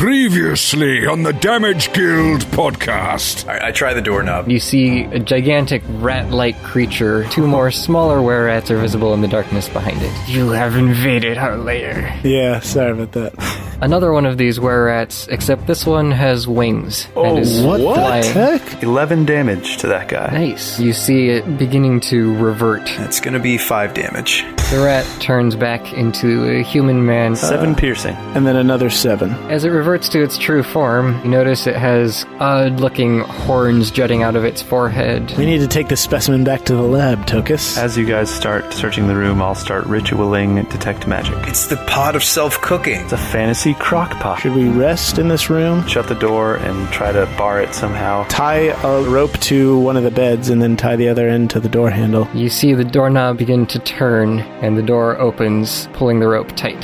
Previously on the Damage Guild podcast. Alright, I try the doorknob. You see a gigantic rat-like creature. Two more smaller were-rats are visible in the darkness behind it. You have invaded our lair. Yeah, sorry about that. Another one of these were-rats, except this one has wings. Oh, what the heck? 11 damage to that guy. Nice. You see it beginning to revert. That's gonna be 5 damage. The rat turns back into a human man. 7 piercing. And then another 7. As it reverts to its true form, you notice it has odd-looking horns jutting out of its forehead. We need to take this specimen back to the lab, Tokas. As you guys start searching the room, I'll start ritualing Detect Magic. It's the pot of self-cooking. It's a fantasy crock pot. Should we rest in this room? Shut the door and try to bar it somehow. Tie a rope to one of the beds and then tie the other end to the door handle. You see the doorknob begin to turn, and the door opens, pulling the rope tight.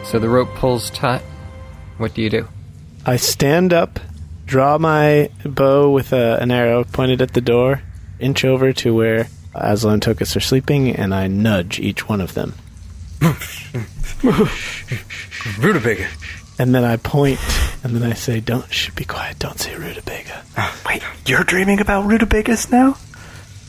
So the rope pulls taut. What do you do? I stand up, draw my bow with an arrow pointed at the door, inch over to where Azlo and Tokas are sleeping, and I nudge each one of them. Rutabaga. And then I point, and then I say, be quiet, don't say rutabaga. Wait, you're dreaming about rutabagas now?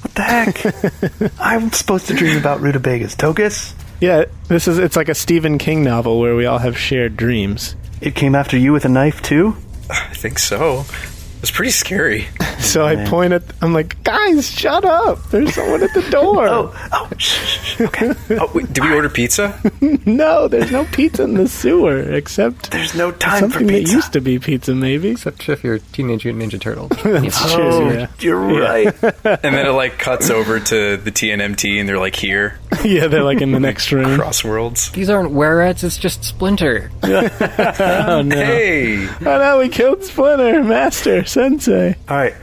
What the heck? I'm supposed to dream about rutabagas. Tokas? Yeah, it's like a Stephen King novel where we all have shared dreams. It came after you with a knife, too? I think so. It was pretty scary. So I point at... I'm like, guys, shut up! There's someone at the door! shh, okay. Oh, wait, did we order pizza? No, there's no pizza in the sewer, except... There's no time something for pizza. That used to be pizza, maybe. Except if you're Teenage Mutant Ninja Turtles. That's true, yeah. You're right. And then it, cuts over to the TNMT, and they're, here. Yeah, they're, in the next room. Cross worlds. These aren't were-rats, it's just Splinter. Oh, no. Hey! Oh, no, we killed Splinter, Master, Sensei. All right,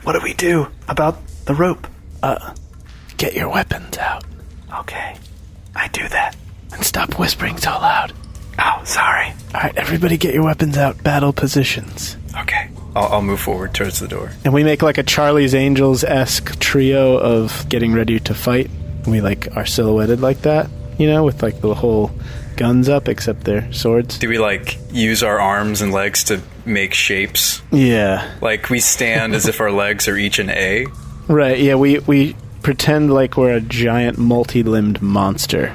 what do we do about the rope? Get your weapons out. Okay, I do that. And stop whispering so loud. Oh, sorry. All right, everybody get your weapons out. Battle positions. Okay. I'll move forward towards the door. And we make a Charlie's Angels-esque trio of getting ready to fight. We are silhouetted like that, with the whole guns up, except they're swords. Do we use our arms and legs to make shapes? Yeah. We stand as if our legs are each an A? Right, yeah, we pretend we're a giant multi-limbed monster.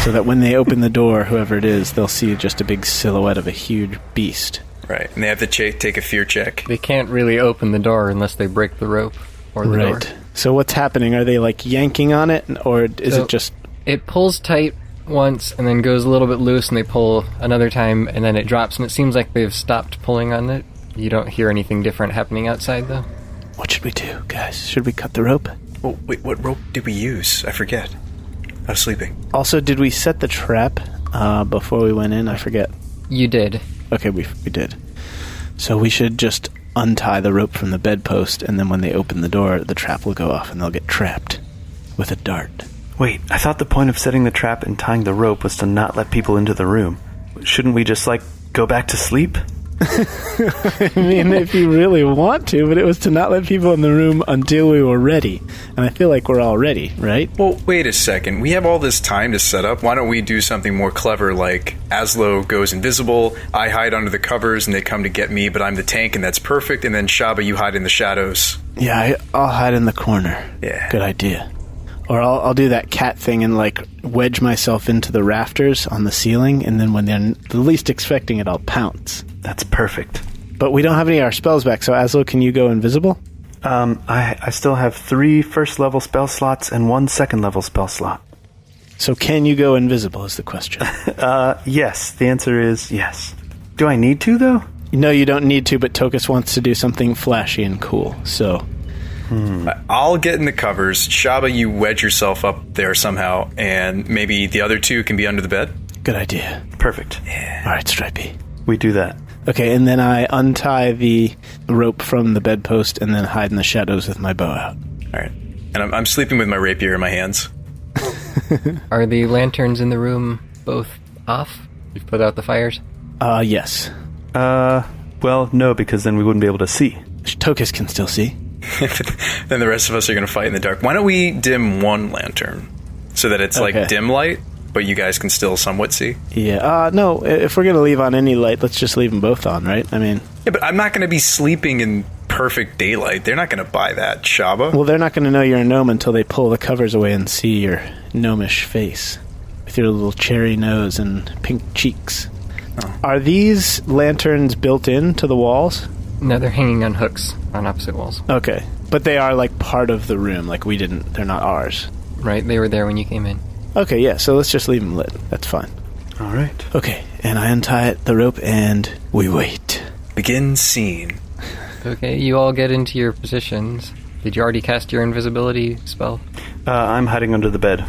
So that when they open the door, whoever it is, they'll see just a big silhouette of a huge beast. Right, and they have to take a fear check. They can't really open the door unless they break the rope or the door. So what's happening? Are they yanking on it, or is it just... It pulls tight once and then goes a little bit loose, and they pull another time, and then it drops, and it seems like they've stopped pulling on it. You don't hear anything different happening outside, though. What should we do, guys? Should we cut the rope? Oh, wait, what rope did we use? I forget. I was sleeping. Also, did we set the trap before we went in? I forget. You did. Okay, we did. So we should just untie the rope from the bedpost, and then when they open the door, the trap will go off, and they'll get trapped with a dart. Wait, I thought the point of setting the trap and tying the rope was to not let people into the room. Shouldn't we just, go back to sleep? I mean, if you really want to, but it was to not let people in the room until we were ready. And I feel like we're all ready, right? Well, wait a second. We have all this time to set up. Why don't we do something more clever, like Azlo goes invisible, I hide under the covers, and they come to get me, but I'm the tank, and that's perfect, and then Shabba, you hide in the shadows. Yeah, I'll hide in the corner. Yeah. Good idea. Or I'll do that cat thing and wedge myself into the rafters on the ceiling, and then when they're the least expecting it, I'll pounce. That's perfect. But we don't have any of our spells back, so Azlo, can you go invisible? I still have 3 first-level spell slots and 1 second-level spell slot. So can you go invisible is the question. Yes. The answer is yes. Do I need to, though? No, you don't need to, but Tokas wants to do something flashy and cool, so... I'll get in the covers. Shabba, you wedge yourself up there somehow, and maybe the other 2 can be under the bed? Good idea. Perfect. Yeah. All right, Stripey. We do that. Okay, and then I untie the rope from the bedpost and then hide in the shadows with my bow out. All right. And I'm sleeping with my rapier in my hands. Are the lanterns in the room both off? You've put out the fires? Yes. Well, no, because then we wouldn't be able to see. Tokas can still see. Then the rest of us are going to fight in the dark. Why don't we dim one lantern so that it's like dim light, but you guys can still somewhat see? Yeah. No, if we're going to leave on any light, let's just leave them both on, right? I mean... Yeah, but I'm not going to be sleeping in perfect daylight. They're not going to buy that, Shabba. Well, they're not going to know you're a gnome until they pull the covers away and see your gnomish face with your little cherry nose and pink cheeks. Oh. Are these lanterns built into the walls? No, they're hanging on hooks on opposite walls. Okay. But they are, like, part of the room. Like, they're not ours. Right, they were there when you came in. Okay, yeah, so let's just leave them lit. That's fine. All right. Okay, and I untie the rope and we wait. Begin scene. Okay, you all get into your positions. Did you already cast your invisibility spell? I'm hiding under the bed.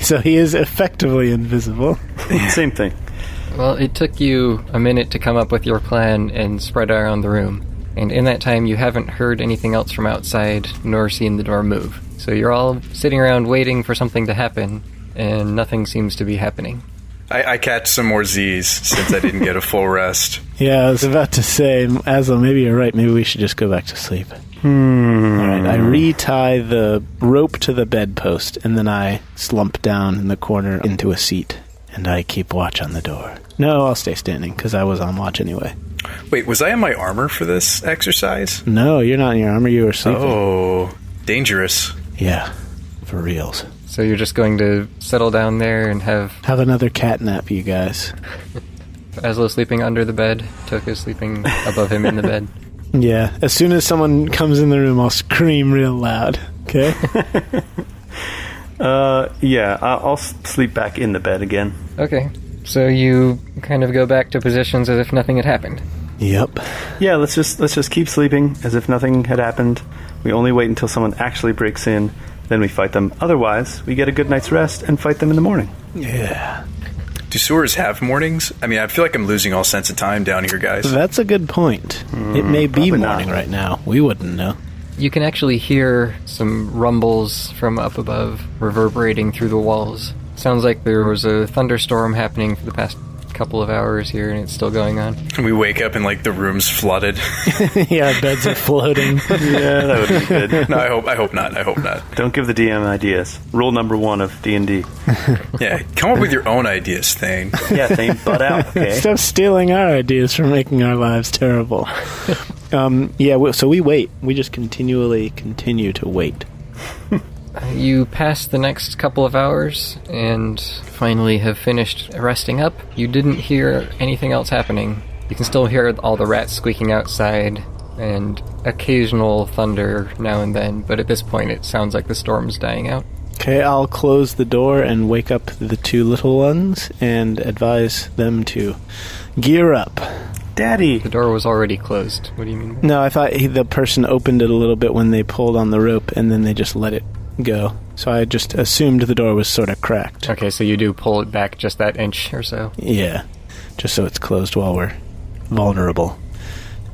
So he is effectively invisible. Same thing. Well, it took you a minute to come up with your plan and spread around the room. And in that time, you haven't heard anything else from outside, nor seen the door move. So you're all sitting around waiting for something to happen, and nothing seems to be happening. I catch some more Z's since I didn't get a full rest. Yeah, I was about to say, Azlo, maybe you're right. Maybe we should just go back to sleep. All right, I retie the rope to the bedpost, and then I slump down in the corner into a seat, and I keep watch on the door. No, I'll stay standing, because I was on watch anyway. Wait, was I in my armor for this exercise? No, you're not in your armor. You were sleeping. Oh, dangerous. Yeah, for reals. So you're just going to settle down there and have another cat nap, you guys. Azlo sleeping under the bed, Tokas sleeping above him in the bed. Yeah, as soon as someone comes in the room, I'll scream real loud, okay? Yeah, I'll sleep back in the bed again. Okay, so you kind of go back to positions as if nothing had happened. Yep. Yeah, let's just keep sleeping as if nothing had happened. We only wait until someone actually breaks in, then we fight them. Otherwise, we get a good night's rest and fight them in the morning. Yeah. Do sewers have mornings? I mean, I feel like I'm losing all sense of time down here, guys. That's a good point. It may be morning right now. We wouldn't know. You can actually hear some rumbles from up above reverberating through the walls. Sounds like there was a thunderstorm happening for the past couple of hours here, and it's still going on. We wake up and, like, the room's flooded. Yeah, beds are floating. Yeah, that would be good. No, I hope not. Don't give the DM ideas. Rule number 1 of D&D. Yeah, come up with your own ideas, Thane. Yeah, Thane, butt out, okay? Stop stealing our ideas for making our lives terrible. So we wait. We just continue to wait. You pass the next couple of hours and finally have finished resting up. You didn't hear anything else happening. You can still hear all the rats squeaking outside and occasional thunder now and then, but at this point it sounds like the storm's dying out. Okay, I'll close the door and wake up the two little ones and advise them to gear up. Daddy! The door was already closed. What do you mean? No, I thought the person opened it a little bit when they pulled on the rope, and then they just let it go. So I just assumed the door was sort of cracked. Okay, so you do pull it back just that inch or so? Yeah, just so it's closed while we're vulnerable.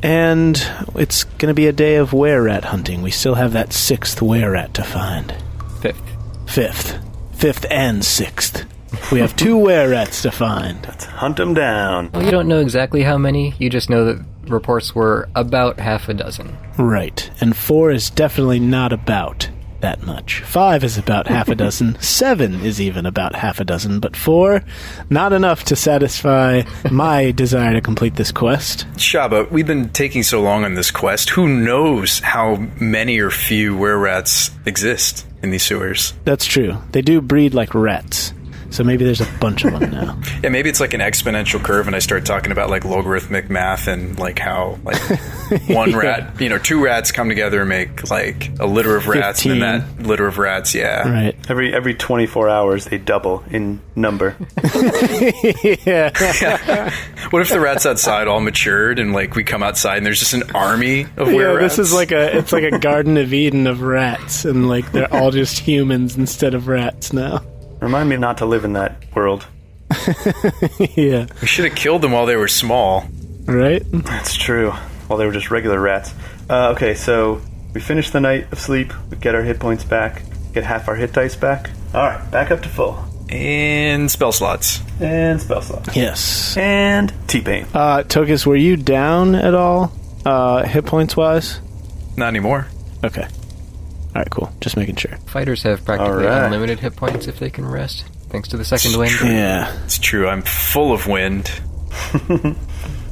And it's going to be a day of were-rat hunting. We still have that 6th were-rat to find. 5th and 6th. We have 2 were-rats to find. Let's hunt them down. Well, you don't know exactly how many. You just know that reports were about half a dozen. Right, and 4 is definitely not about that much. 5 is about half a dozen. 7 is even about half a dozen. But 4, not enough to satisfy my desire to complete this quest. Shabba, we've been taking so long on this quest. Who knows how many or few were-rats exist in these sewers? That's true. They do breed like rats. So maybe there's a bunch of them now. Yeah, maybe it's like an exponential curve and I start talking about like logarithmic math and like how like one rat, 2 rats come together and make like a litter of rats 15. and then that litter of rats, yeah. Right. Every 24 hours they double in number. Yeah. What if the rats outside all matured and like we come outside and there's just an army of were-rats? This is like a Garden of Eden of rats, and like they're all just humans instead of rats now. Remind me not to live in that world. Yeah. We should have killed them while they were small. Right? That's true. While they were just regular rats. Okay, so we finish the night of sleep, we get our hit points back, get half our hit dice back. Alright, back up to full. And spell slots. And spell slot. Yes. And T-Pain. Tokas, were you down at all, hit points wise? Not anymore. Okay. All right, cool. Just making sure. Fighters have practically All right. unlimited hit points if they can rest, thanks to the second wind. Yeah. It's true. I'm full of wind.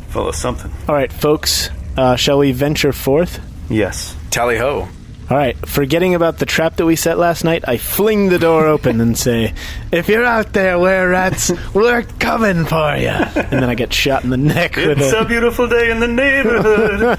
Full of something. All right, folks. Shall we venture forth? Yes. Tally ho. All right, forgetting about the trap that we set last night, I fling the door open and say, "If you're out there, were-rats, we're coming for you." And then I get shot in the neck with It's a beautiful day in the neighborhood.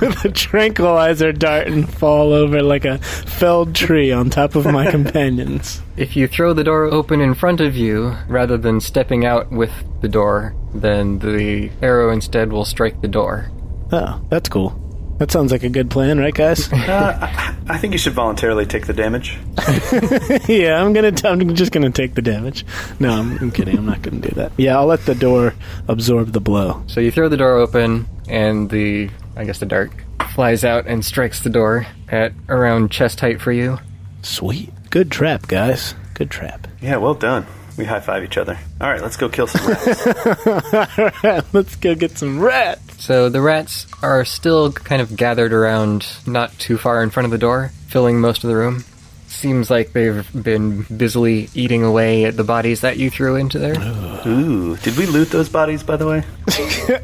with a tranquilizer dart and fall over like a felled tree on top of my companions. If you throw the door open in front of you, rather than stepping out with the door, then the arrow instead will strike the door. Oh, that's cool. That sounds like a good plan, right, guys? I think you should voluntarily take the damage. Yeah, I'm just gonna take the damage. No, I'm kidding. I'm not gonna do that. Yeah, I'll let the door absorb the blow. So you throw the door open, and the dart flies out and strikes the door at around chest height for you. Sweet. Good trap, guys. Good trap. Yeah, well done. We high-five each other. All right, let's go kill some rats. All right, let's go get some rats. So the rats are still kind of gathered around not too far in front of the door, filling most of the room. Seems like they've been busily eating away at the bodies that you threw into there. Ooh, did we loot those bodies, by the way?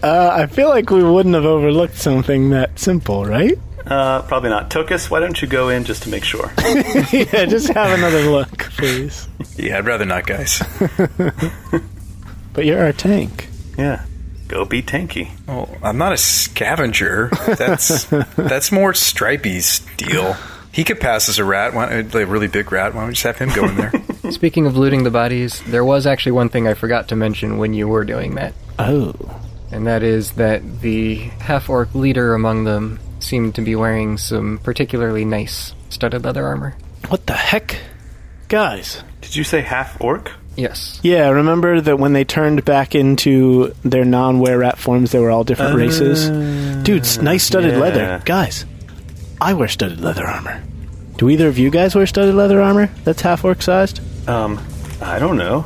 I feel like we wouldn't have overlooked something that simple, right? Probably not. Tokas, why don't you go in just to make sure? Yeah, just have another look, please. Yeah, I'd rather not, guys. But you're our tank. Yeah. Go be tanky. Well, I'm not a scavenger. That's more Stripey's deal. He could pass as a rat, like a really big rat. Why don't we just have him go in there? Speaking of looting the bodies, there was actually one thing I forgot to mention when you were doing that. Oh. And that is that the half-orc leader among them seemed to be wearing some particularly nice studded leather armor. What the heck? Guys. Did you say half-orc? Yes. Yeah, remember that when they turned back into their non-were-rat forms, they were all different races? Dude, nice studded leather. Guys, I wear studded leather armor. Do either of you guys wear studded leather armor that's half-orc sized? I don't know.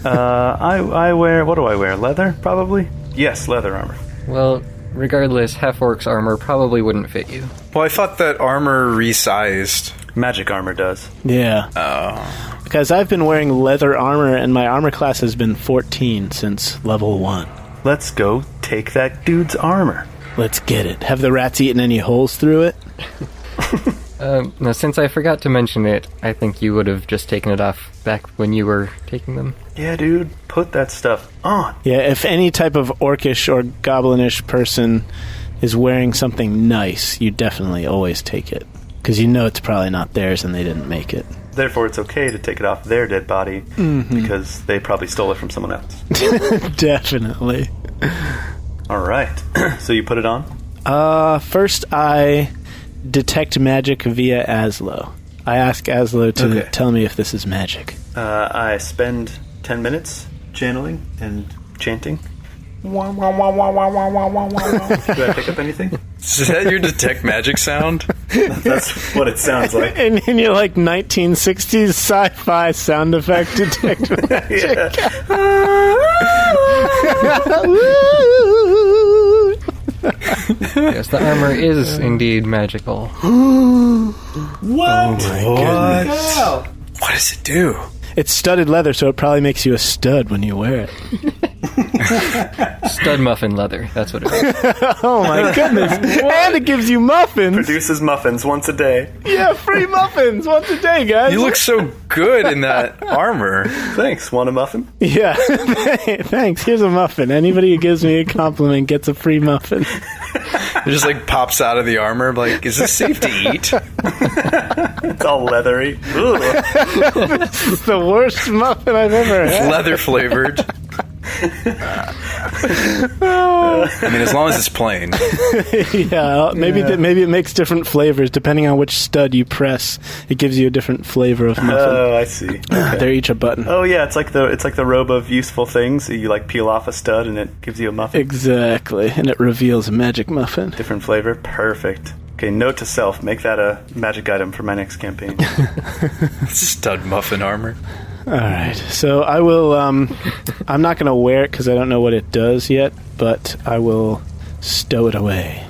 I wear, what do I wear? Leather, probably? Yes, leather armor. Well, regardless, half-orc's armor probably wouldn't fit you. Well, I thought that armor resized. Magic armor does. Yeah. Oh. Because I've been wearing leather armor, and my armor class has been 14 since level 1. Let's go take that dude's armor. Let's get it. Have the rats eaten any holes through it? Now, since I forgot to mention it, I think you would have just taken it off back when you were taking them. Yeah, dude, put that stuff on. Yeah, if any type of orcish or goblinish person is wearing something nice, you definitely always take it. Because you know it's probably not theirs and they didn't make it. Therefore, it's okay to take it off their dead body because they probably stole it from someone else. Definitely. All right. So you put it on? First, I detect magic via Azlo. I ask Azlo to tell me if this is magic. I spend 10 minutes channeling and chanting. Do I pick up anything? Is that your detect magic sound? That's what it sounds like. And you're like 1960s sci-fi sound effect detect magic. Yes, the armor is indeed magical. What? Oh my goodness. What does it do? It's studded leather, so it probably makes you a stud when you wear it. Stud muffin leather, that's what it is. Oh my goodness. And it gives you muffins. Produces muffins once a day. Yeah, free muffins once a day, guys. You look so good in that armor. Thanks. Want a muffin? Yeah. Thanks. Here's a muffin. Anybody who gives me a compliment gets a free muffin. It just like pops out of the armor. Like, is this safe to eat? It's all leathery. This is the worst muffin I've ever had. Leather flavored. I mean, as long as it's plain. Yeah, maybe it makes different flavors depending on which stud you press. It gives you a different flavor of muffin. Oh, I see. Okay. They're each a button. Oh yeah, it's like the robe of useful things. You like peel off a stud and it gives you a muffin. Exactly, and it reveals a magic muffin. Different flavor. Perfect. Okay, note to self, make that a magic item for my next campaign. Stud muffin armor. All right, so I will. I'm not going to wear it because I don't know what it does yet, but I will stow it away.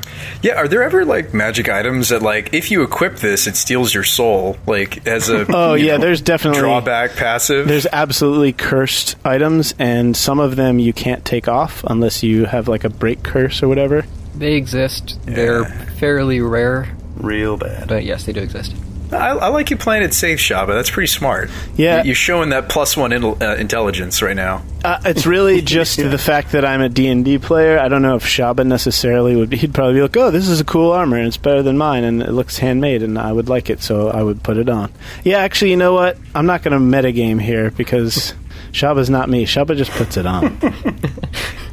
Yeah, are there ever, like, magic items that, like, if you equip this, it steals your soul, like, as a there's definitely drawback passive? There's absolutely cursed items, and some of them you can't take off unless you have, like, a break curse or whatever. They exist. They're fairly rare, Real bad. but yes, they do exist. I like you playing it safe, Shabba. That's pretty smart. Yeah. You're showing that +1 intelligence right now. It's really just the fact that I'm a D&D player. I don't know if Shabba necessarily would be. He'd probably be like, oh, this is a cool armor, and it's better than mine, and it looks handmade, and I would like it, so I would put it on. Yeah, actually, you know what? I'm not going to metagame here, because Shabba's not me. Shabba just puts it on.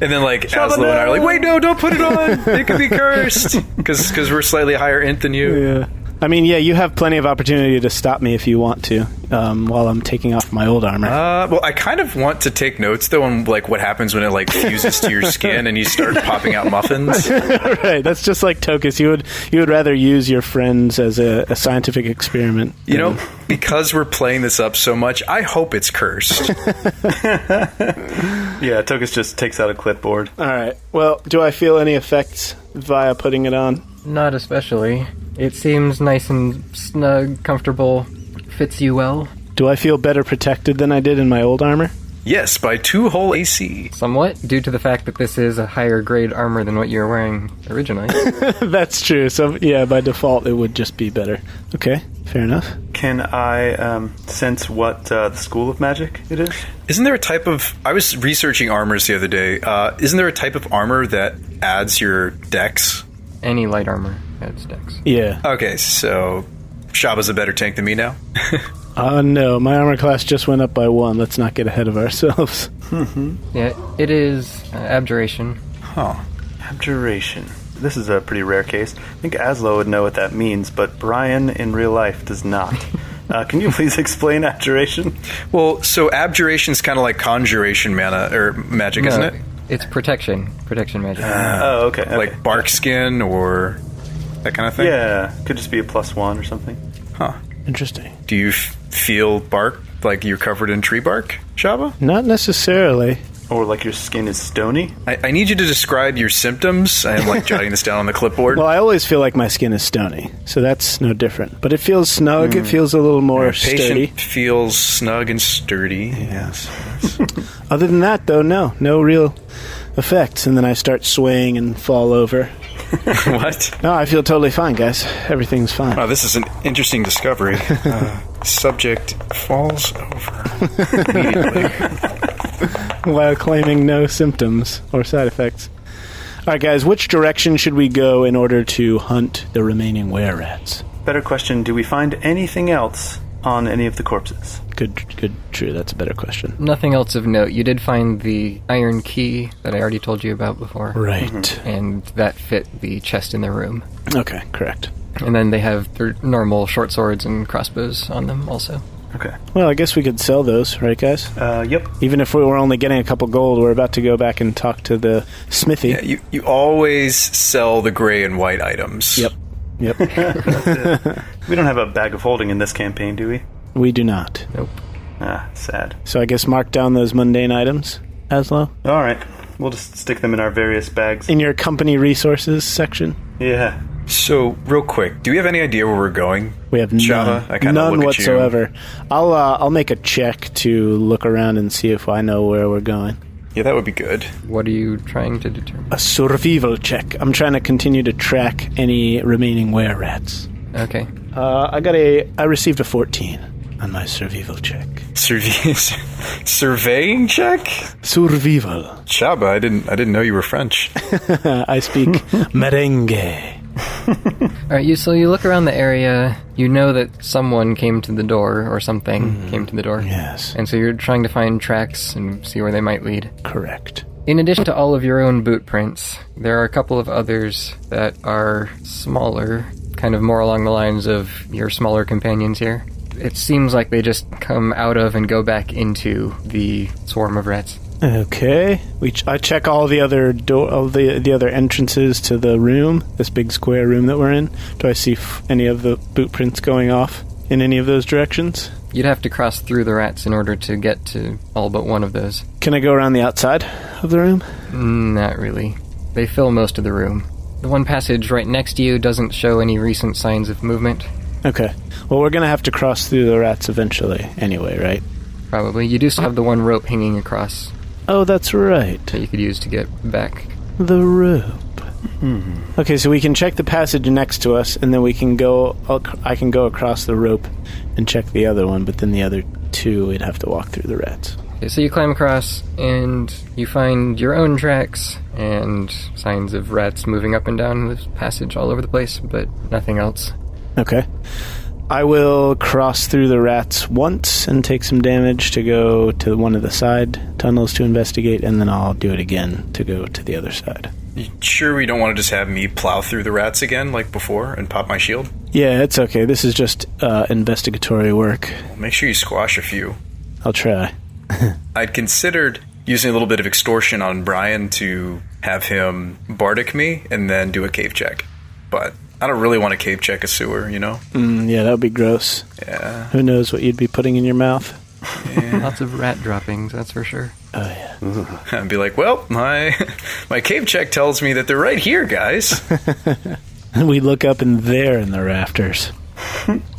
And then, like, Azlo and I are like, wait, no, don't put it on. It could be cursed. Because we're slightly higher int than you. Yeah. I mean, yeah, you have plenty of opportunity to stop me if you want to, while I'm taking off my old armor. Well, I kind of want to take notes, though, on, like, what happens when it, like, fuses to your skin and you start popping out muffins. Right, that's just like Tokas. You would rather use your friends as a scientific experiment. You know, because we're playing this up so much, I hope it's cursed. Yeah, Tokas just takes out a clipboard. All right. Well, do I feel any effects via putting it on? Not especially. It seems nice and snug, comfortable, fits you well. Do I feel better protected than I did in my old armor? Yes, by 2 whole AC. Somewhat, due to the fact that this is a higher grade armor than what you were wearing originally. That's true. So, yeah, by default, it would just be better. Okay, fair enough. Can I sense what the school of magic it is? Isn't there a type of... I was researching armors the other day. Isn't there a type of armor that adds your dex? Any light armor adds dex. Yeah. Okay, so Shabba's a better tank than me now? No, my armor class just went up by 1. Let's not get ahead of ourselves. Yeah, it is abjuration. Huh. Abjuration. This is a pretty rare case. I think Azlo would know what that means, but Brian in real life does not. Can you please explain abjuration? Well, so abjuration's kind of like conjuration mana, or magic, isn't it? It's protection magic. Oh, okay. Like bark skin or that kind of thing? Yeah, could just be a +1 or something. Huh. Interesting. Do you feel bark like you're covered in tree bark, Shabba? Not necessarily. Or like your skin is stony? I need you to describe your symptoms. I am like jotting this down on the clipboard. Well, I always feel like my skin is stony, so that's no different. But it feels snug. It feels a little more sturdy. Patient feels snug and sturdy. Yes. Other than that, though, no real effects. And then I start swaying and fall over. What? No, I feel totally fine, guys. Everything's fine. Wow, this is an interesting discovery. Subject falls over immediately. While claiming no symptoms or side effects. All right, guys, which direction should we go in order to hunt the remaining were-rats? Better question, do we find anything else on any of the corpses? Good, true, that's a better question. Nothing else of note. You did find the iron key that I already told you about before. Right. And that fit the chest in the room. Okay, correct. And then they have their normal short swords and crossbows on them also. Okay. Well, I guess we could sell those, right, guys? Yep. Even if we were only getting a couple gold, we're about to go back and talk to the smithy. Yeah, you always sell the gray and white items. Yep. We don't have a bag of holding in this campaign, do we? We do not. Nope. Sad. So I guess mark down those mundane items, Azlo? All right. We'll just stick them in our various bags. In your company resources section? Yeah. So, real quick, do we have any idea where we're going? We have Shabba, I kinda none look whatsoever. I'll make a check to look around and see if I know where we're going. Yeah, that would be good. What are you trying to determine? A survival check. I'm trying to continue to track any remaining were-rats. Okay. I received a 14 on my survival check. Surveying check? Survival. Shabba, I didn't know you were French. I speak merengue. Alright, so you look around the area, you know that someone came to the door, or something came to the door. Yes. And so you're trying to find tracks and see where they might lead. Correct. In addition to all of your own boot prints, there are a couple of others that are smaller, kind of more along the lines of your smaller companions here. It seems like they just come out of and go back into the swarm of rats. Okay. I check all the other the other entrances to the room, this big square room that we're in. Do I see any of the boot prints going off in any of those directions? You'd have to cross through the rats in order to get to all but one of those. Can I go around the outside of the room? Not really. They fill most of the room. The one passage right next to you doesn't show any recent signs of movement. Okay. Well, we're going to have to cross through the rats eventually anyway, right? Probably. You do still have the one rope hanging across Oh, that's right. that you could use to get back. The rope. Okay, so we can check the passage next to us, and then we can go... I can go across the rope and check the other one, but then the other two, we'd have to walk through the rats. Okay, so you climb across, and you find your own tracks and signs of rats moving up and down this passage all over the place, but nothing else. Okay. I will cross through the rats once and take some damage to go to one of the side tunnels to investigate, and then I'll do it again to go to the other side. You sure we don't want to just have me plow through the rats again like before and pop my shield? Yeah, it's okay. This is just investigatory work. Make sure you squash a few. I'll try. I'd considered using a little bit of extortion on Brian to have him bardic me and then do a cave check. But I don't really want to cave check a sewer, you know? Yeah, that would be gross. Yeah. Who knows what you'd be putting in your mouth? Yeah. Lots of rat droppings, that's for sure. Oh, yeah. I'd be like, well, my cave check tells me that they're right here, guys. And we look up and they're in the rafters.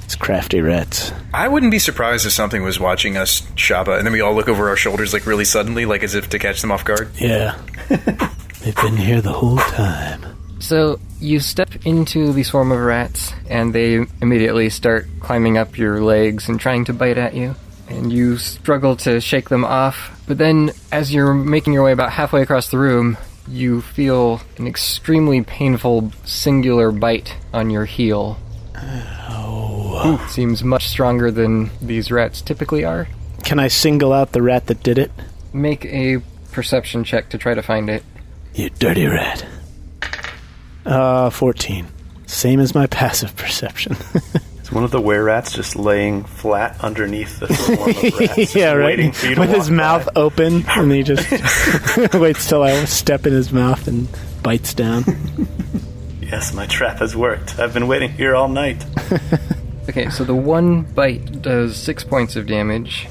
It's crafty rats. I wouldn't be surprised if something was watching us, Shabba, and then we all look over our shoulders like really suddenly, like as if to catch them off guard. Yeah. They've been here the whole time. So you step into the swarm of rats, and they immediately start climbing up your legs and trying to bite at you. And you struggle to shake them off. But then, as you're making your way about halfway across the room, you feel an extremely painful singular bite on your heel. Oh. Seems much stronger than these rats typically are. Can I single out the rat that did it? Make a perception check to try to find it. You dirty rat. 14. Same as my passive perception. Is one of the were-rats just laying flat underneath the swarm of rats? Yeah, right. Waiting for you to With walk his mouth by? open, and he just waits till I step in his mouth and bites down. Yes, my trap has worked. I've been waiting here all night. Okay, so the one bite does 6 points of damage,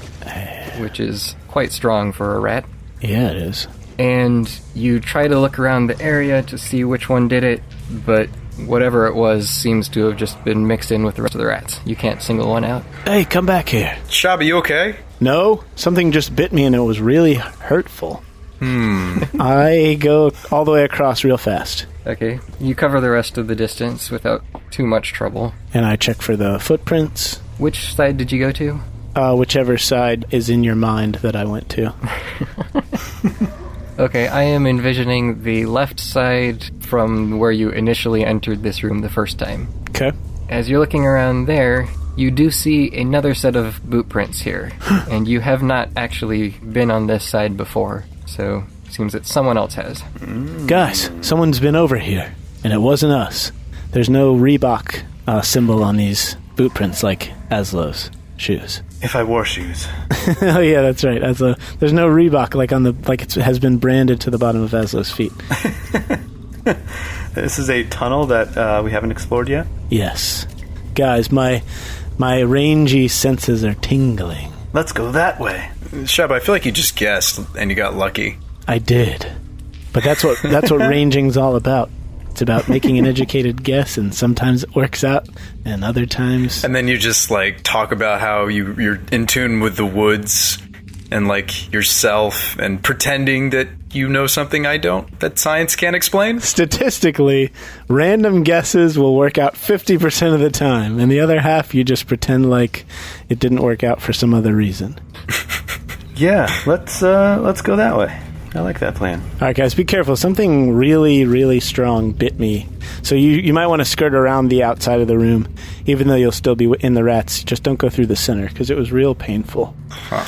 which is quite strong for a rat. Yeah, it is. And you try to look around the area to see which one did it, but whatever it was seems to have just been mixed in with the rest of the rats. You can't single one out. Hey, come back here. Shabba, you okay? No, something just bit me and it was really hurtful. I go all the way across real fast. Okay, you cover the rest of the distance without too much trouble. And I check for the footprints. Which side did you go to? Whichever side is in your mind that I went to. Okay, I am envisioning the left side from where you initially entered this room the first time. Okay. As you're looking around there, you do see another set of boot prints here, and you have not actually been on this side before, so it seems that someone else has. Guys, someone's been over here, and it wasn't us. There's no Reebok symbol on these boot prints like Azlo's shoes. If I wore shoes. Oh yeah, that's right. Azlo. There's no Reebok like it has been branded to the bottom of Azlo's feet. This is a tunnel that we haven't explored yet? Yes. Guys, my rangy senses are tingling. Let's go that way. Shabba, I feel like you just guessed and you got lucky. I did. But that's what ranging's all about. It's about making an educated guess, and sometimes it works out, and other times... And then you just, like, talk about how you're in tune with the woods and, like, yourself and pretending that you know something I don't, that science can't explain. Statistically, random guesses will work out 50% of the time, and the other half you just pretend like it didn't work out for some other reason. Yeah, let's go that way. I like that plan. All right, guys, be careful. Something really, really strong bit me. So you might want to skirt around the outside of the room, even though you'll still be in the rats. Just don't go through the center, because it was real painful. Huh.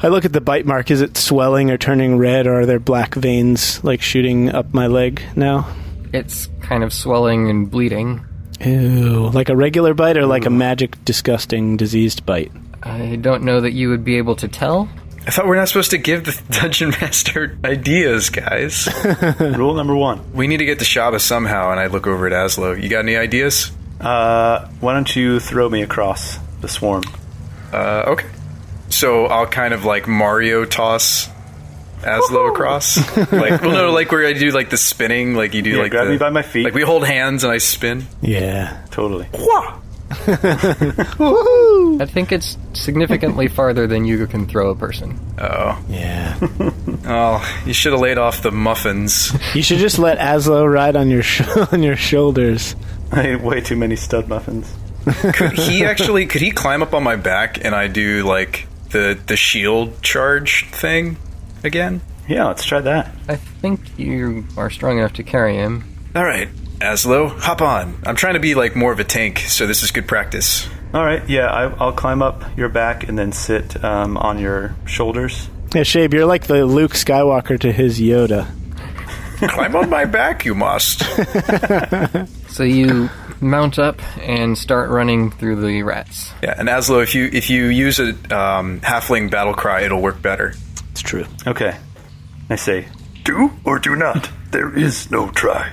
I look at the bite mark. Is it swelling or turning red, or are there black veins, like, shooting up my leg now? It's kind of swelling and bleeding. Ew. Like a regular bite, or like a magic, disgusting, diseased bite? I don't know that you would be able to tell. I thought we're not supposed to give the Dungeon Master ideas, guys. Rule number 1. We need to get to Shabba somehow, and I look over at Azlo. You got any ideas? Why don't you throw me across the swarm? Okay. So I'll kind of like Mario toss Azlo across. Like, well, no, like where I do like the spinning, like you do like grab me by my feet. Like we hold hands and I spin. Yeah. Totally. I think it's significantly farther than you can throw a person. Oh. Yeah. Oh, you should have laid off the muffins. You should just let Azlo ride on your on your shoulders. I ate way too many stud muffins. Could he climb up on my back and I do like the shield charge thing again? Yeah, let's try that. I think you are strong enough to carry him. All right, Azlo, hop on. I'm trying to be like more of a tank, so this is good practice. All right, yeah, I'll climb up your back and then sit on your shoulders. Yeah, Shabe, you're like the Luke Skywalker to his Yoda. Climb on my back, you must. So you mount up and start running through the rats. Yeah, and Azlo, if you use a halfling battle cry, it'll work better. It's true. Okay. I say, Do or do not. There is no try.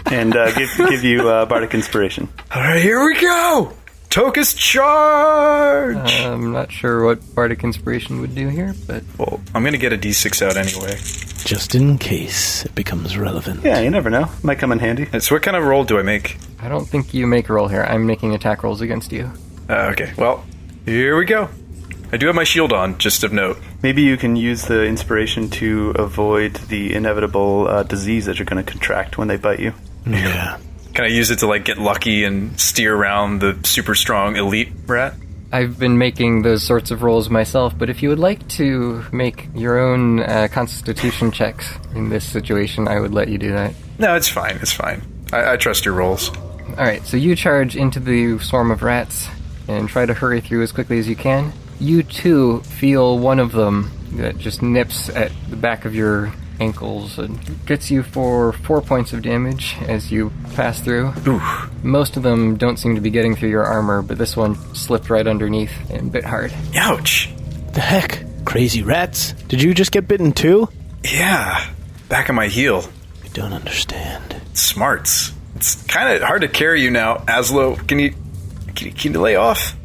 and give you Bardic Inspiration. All right, here we go. Tokas charge. I'm not sure what Bardic Inspiration would do here, but Well, I'm gonna get a D6 out anyway. Just in case it becomes relevant. Yeah, you never know. Might come in handy. So what kind of roll do I make? I don't think you make a roll here. I'm making attack rolls against you. Okay, well, here we go. I do have my shield on, just of note. Maybe you can use the inspiration to avoid the inevitable disease that you're going to contract when they bite you. Yeah. Can I use it to like get lucky and steer around the super strong elite rat? I've been making those sorts of rolls myself, but if you would like to make your own constitution checks in this situation, I would let you do that. No, it's fine. It's fine. I trust your rolls. Alright, so you charge into the swarm of rats and try to hurry through as quickly as you can. You too feel one of them that just nips at the back of your ankles and gets you for 4 points of damage as you pass through. Ooh. Most of them don't seem to be getting through your armor, but this one slipped right underneath and bit hard. Ouch. The heck? Crazy rats? Did you just get bitten too? Yeah. Back of my heel. I don't understand. Smarts. It's kind of hard to carry you now, Azlo. Can you lay off?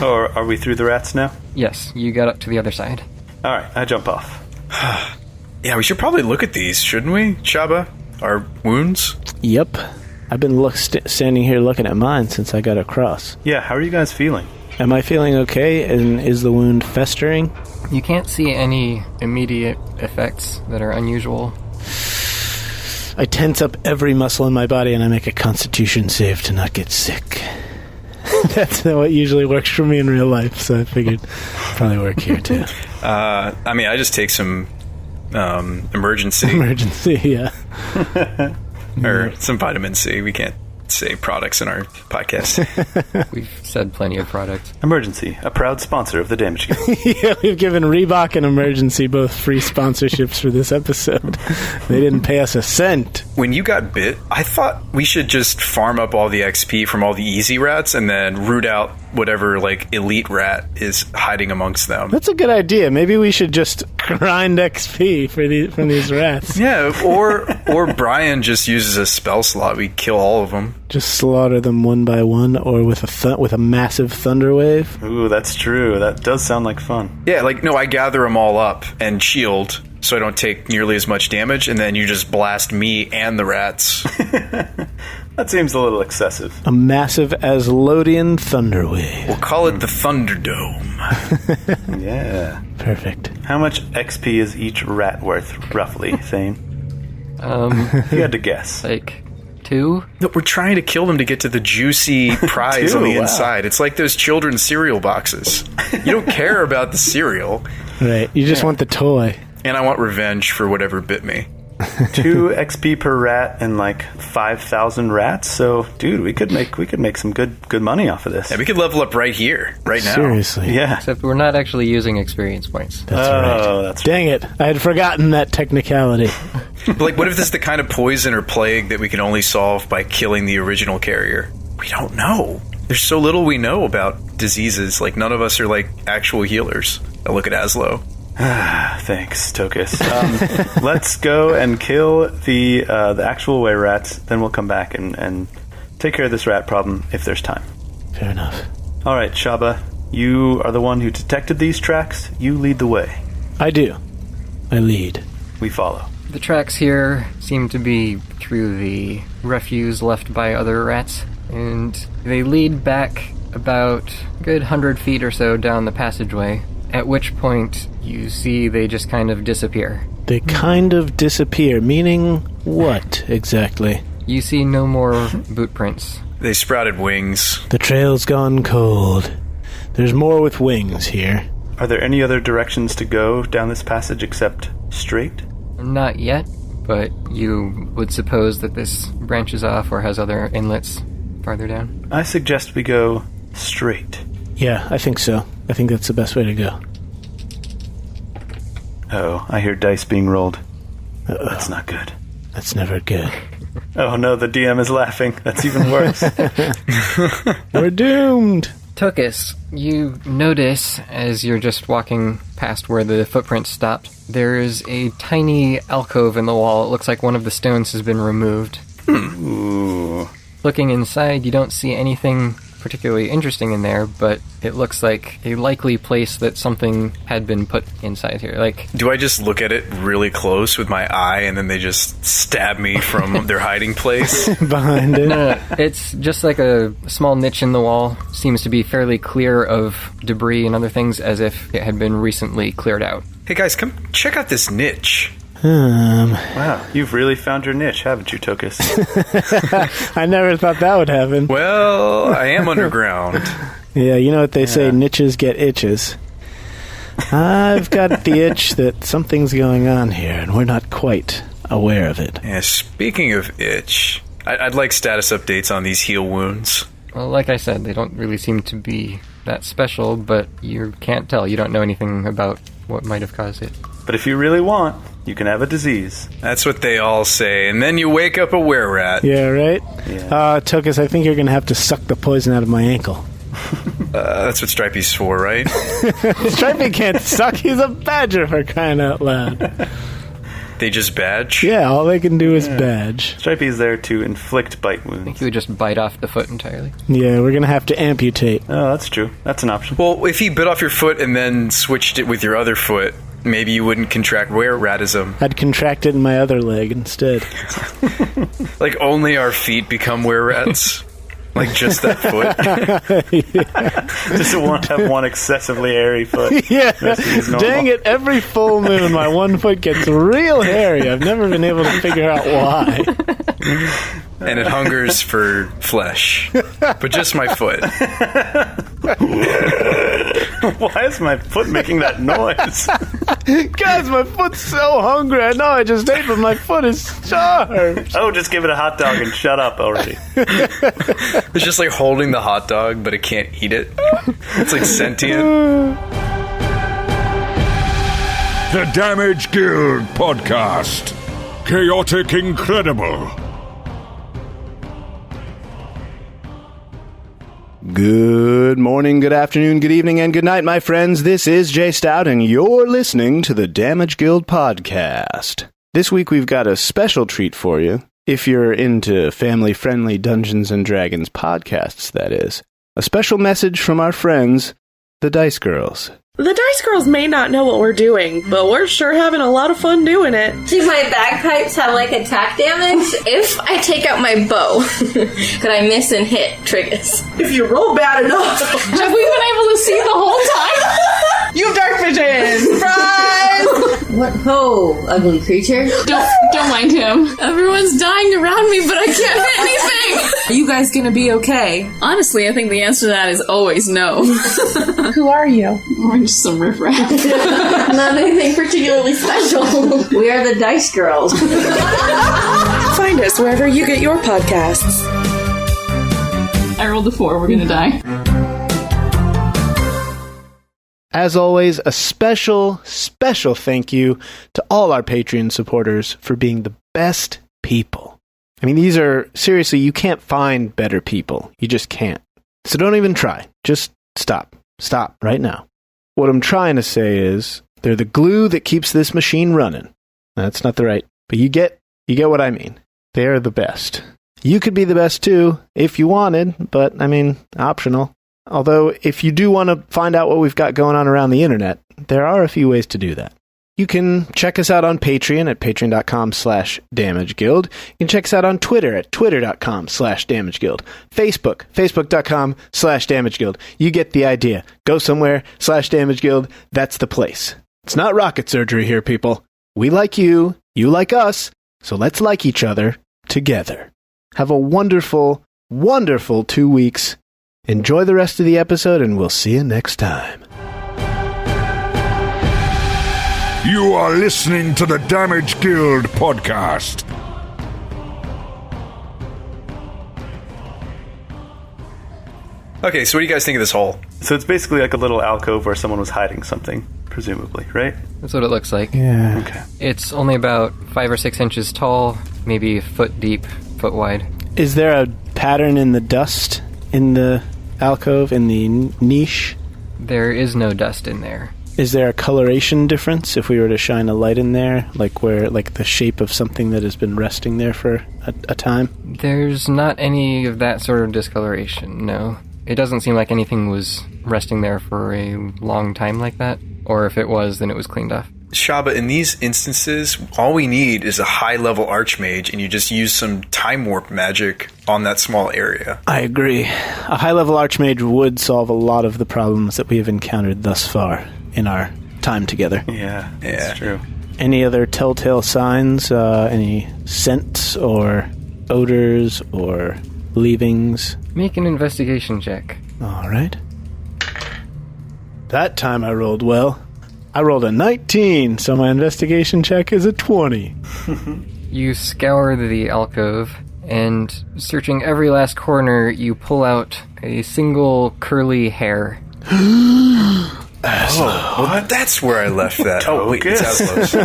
Or are we through the rats now? Yes, you got up to the other side. All right, I jump off. Yeah, we should probably look at these, shouldn't we, Shabba? Our wounds? Yep. I've been standing here looking at mine since I got across. Yeah, how are you guys feeling? Am I feeling okay? And is the wound festering? You can't see any immediate effects that are unusual. I tense up every muscle in my body and I make a constitution save to not get sick. That's what usually works for me in real life, so I figured it'd probably work here too. I mean, I just take some emergency. Emergency, yeah. Or some vitamin C. We can't say products in our podcast. We've said plenty of products. Emergency, a proud sponsor of the Damage Guild. Yeah, we've given Reebok and Emergency both free sponsorships for this episode. They didn't pay us a cent. When you got bit, I thought we should just farm up all the XP from all the easy rats and then root out whatever like elite rat is hiding amongst them. That's a good idea. Maybe we should just grind XP from these rats. Yeah, or Brian just uses a spell slot. We kill all of them. Just slaughter them one by one, or with a massive thunder wave. Ooh, that's true. That does sound like fun. Yeah, like, no, I gather them all up and shield so I don't take nearly as much damage, and then you just blast me and the rats. That seems a little excessive. A massive Aslodian thunder wave. We'll call it the Thunderdome. Yeah. Perfect. How much XP is each rat worth, roughly, Thane? If you had to guess. Like 2? No, we're trying to kill them to get to the juicy prize on the Wow. inside. It's like those children's cereal boxes. You don't care about the cereal. Right. You just want the toy. And I want revenge for whatever bit me. 2 XP per rat and like 5,000 rats. So, dude, we could make some good money off of this. Yeah, we could level up right here, right now. Seriously. Yeah. Except we're not actually using experience points. That's right. That's Dang it. I had forgotten that technicality. But like, what if this is the kind of poison or plague that we can only solve by killing the original carrier? We don't know. There's so little we know about diseases. Like, none of us are like actual healers. I look at Azlo. Thanks, Tokas. Let's go and kill the actual were rats. Then we'll come back and take care of this rat problem if there's time. Fair enough. All right, Shabba, you are the one who detected these tracks. You lead the way. I do. I lead. We follow. The tracks here seem to be through the refuse left by other rats, and they lead back about a good 100 feet or so down the passageway, at which point you see they just kind of disappear. They kind of disappear, meaning what exactly? You see no more boot prints. They sprouted wings. The trail's gone cold. There's more with wings here. Are there any other directions to go down this passage except straight? Not yet, but you would suppose that this branches off or has other inlets farther down. I suggest we go straight. Yeah, I think so. I think that's the best way to go. Oh, I hear dice being rolled. Uh-oh. That's not good. That's never good. Oh no, the DM is laughing. That's even worse. We're doomed! Tokas, you notice as you're just walking past where the footprints stopped, there's a tiny alcove in the wall. It looks like one of the stones has been removed. Ooh. Looking inside, you don't see anything particularly interesting in there, but it looks like a likely place that something had been put inside here. Like, Do I just look at it really close with my eye and then they just stab me from their hiding place? Behind it. no, it's just like a small niche in the wall. Seems to be fairly clear of debris and other things, as if it had been recently cleared out. Hey guys, come check out this niche. Wow, you've really found your niche, haven't you, Tokas? I never thought that would happen. Well, I am underground. Yeah, you know what they say, niches get itches. I've got the itch that something's going on here, and we're not quite aware of it. Yeah, speaking of itch, I'd like status updates on these heal wounds. Well, like I said, they don't really seem to be that special, but you can't tell. You don't know anything about what might have caused it. But if you really want, you can have a disease. That's what they all say, and then you wake up a were-rat. Yeah, right? Yeah. Tokas, I think you're going to have to suck the poison out of my ankle. That's what Stripey's for, right? Stripey can't suck. He's a badger, for crying out loud. They just badge? Yeah, all they can do is badge. Stripey's there to inflict bite I think wounds. you would just bite off the foot entirely. Yeah, we're going to have to amputate. Oh, that's true. That's an option. Well, if he bit off your foot and then switched it with your other foot, maybe you wouldn't contract were-ratism. I'd contract it in my other leg instead. Like, only our feet become were-rats? Like, just that foot? Just want to have one excessively hairy foot. Yeah, Rest is normal. dang it, every full moon my one foot gets real hairy. I've never been able to figure out why. And it hungers for flesh. But just my foot. Why is my foot making that noise? Guys, my foot's so hungry. I know I just ate, but my foot is starved. Oh, just give it a hot dog and shut up already. It's just like holding the hot dog, but it can't eat it. It's like sentient. The Damage Guild Podcast. Chaotic Incredible. Good morning, good afternoon, good evening, and good night, my friends. This is Jay Stout, and you're listening to the Damage Guild Podcast. This week we've got a special treat for you. If you're into family-friendly Dungeons & Dragons podcasts, that is. A special message from our friends, the Dice Girls. The Dice Girls may not know what we're doing, but we're sure having a lot of fun doing it. Do my bagpipes have, like, attack damage? If I take out my bow, could I miss and hit triggers? If you roll bad enough. Have we been able to see the whole time? You have dark vision! Surprise! What? Oh, ugly creature. Don't mind him. Everyone's dying around me, but I can't hit anything. Are you guys gonna be okay? Honestly, I think the answer to that is always no. Who are you? We're just some riffraff. Not anything particularly special. We are the Dice Girls. Find us wherever you get your podcasts. I rolled a 4. We're gonna die. As always, a special thank you to all our Patreon supporters for being the best people. I mean, these are, seriously, you can't find better people. You just can't. So don't even try. Just stop. Stop right now. What I'm trying to say is they're the glue that keeps this machine running. That's not the right, but you get what I mean. They're the best. You could be the best too, if you wanted, but, I mean, optional. Although, if you do want to find out what we've got going on around the internet, there are a few ways to do that. You can check us out on Patreon at patreon.com/damageguild. You can check us out on Twitter at twitter.com/damageguild. Facebook, facebook.com/damageguild. You get the idea. Go somewhere, /damageguild. That's the place. It's not rocket surgery here, people. We like you. You like us. So let's like each other together. Have a wonderful, wonderful 2 weeks. Enjoy the rest of the episode, and we'll see you next time. You are listening to the Damage Guild podcast. Okay, so what do you guys think of this hole? So it's basically like a little alcove where someone was hiding something, presumably, right? That's what it looks like. Yeah. Okay. It's only about 5 or 6 inches tall, maybe a foot deep, foot wide. Is there a pattern in the dust in the alcove, in the niche? There is no dust in there. Is there a coloration difference if we were to shine a light in there, like the shape of something that has been resting there for a time? There's not any of that sort of discoloration, no. It doesn't seem like anything was resting there for a long time like that, or if it was, then it was cleaned off. Shabba, in these instances, all we need is a high-level archmage, and you just use some time warp magic on that small area. I agree. A high-level archmage would solve a lot of the problems that we have encountered thus far in our time together. Yeah, that's true. Any other telltale signs? Any scents or odors or leavings? Make an investigation check. All right. That time I rolled well. I rolled a 19, so my investigation check is a 20. You scour the alcove, and searching every last corner, you pull out a single curly hair. Oh, well, that's where I left that. Oh, wait, it's Azlo's.